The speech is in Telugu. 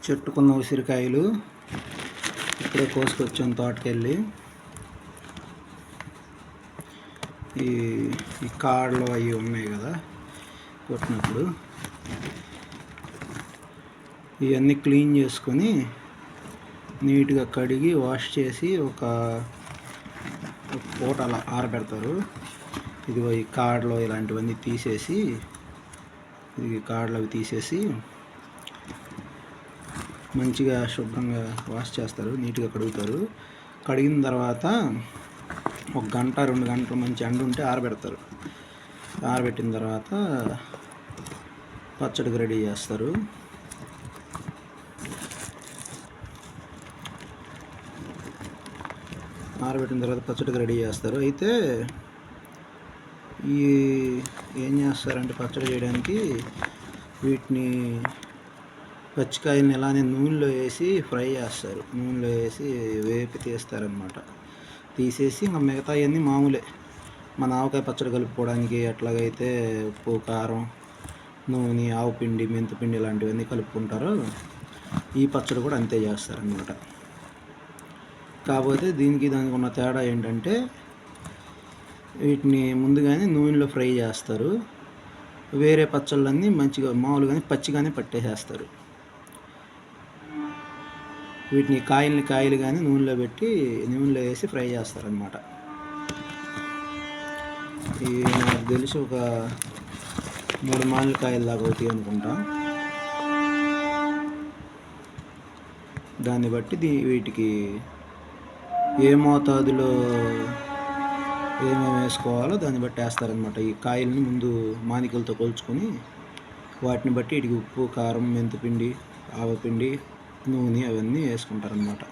చెట్టుకున్న ఉసిరికాయలు ఇప్పుడే కోసుకొచ్చాను తోటకెళ్ళి. ఈ కాడలు అవి ఉన్నాయి కదా కొట్టినప్పుడు, ఇవన్నీ క్లీన్ చేసుకొని నీట్గా కడిగి వాష్ చేసి ఒక పూట అలా ఆరబెడతారు. ఇదిగో ఈ కాడలు ఇలాంటివన్నీ తీసేసి, ఇది కాడలు అవి తీసేసి మంచిగా శుభ్రంగా వాష్ చేస్తారు, నీట్గా కడుగుతారు. కడిగిన తర్వాత 1 గంట 2 గంటలు మంచి ఎండ ఉంటే ఆరబెడతారు. ఆరబెట్టిన తర్వాత పచ్చడికి రెడీ చేస్తారు. అయితే ఏం చేస్తారంటే పచ్చడి చేయడానికి వీటిని పచ్చికాయలని ఇలానే నూనెలో వేసి ఫ్రై చేస్తారు. నూనెలో వేసి వేపి తీస్తారనమాట. తీసేసి ఇంకా మిగతా అవన్నీ మామూలే, మన ఆవకాయ పచ్చడి కలుపుకోవడానికి ఎట్లాగైతే ఉప్పు, కారం, నూనె, ఆవుపిండి, మెంతిపిండి ఇలాంటివన్నీ కలుపుకుంటారో ఈ పచ్చడి కూడా అంతే చేస్తారనమాట. కాకపోతే దానికి ఉన్న తేడా ఏంటంటే వీటిని ముందుగానే నూనెలో ఫ్రై చేస్తారు. వేరే పచ్చళ్ళన్నీ మంచిగా మామూలుగానే పచ్చిగానే పట్టేసేస్తారు. వీటిని కాయలు కానీ నూనెలో వేసి ఫ్రై చేస్తారనమాట. ఇవి నాకు తెలిసి ఒక 3 మామిడికాయల దాకా అవుతాయి అనుకుంటా. దాన్ని బట్టి వీటికి ఏ మోతాదులో ఏమేమి వేసుకోవాలో దాన్ని బట్టి వేస్తారనమాట. ఈ కాయల్ని ముందు మానికలతో కొలుచుకొని వాటిని బట్టి వీటికి ఉప్పు, కారం, మెంతిపిండి, ఆవపిండి, నూనె అవన్నీ వేసుకుంటారనమాట.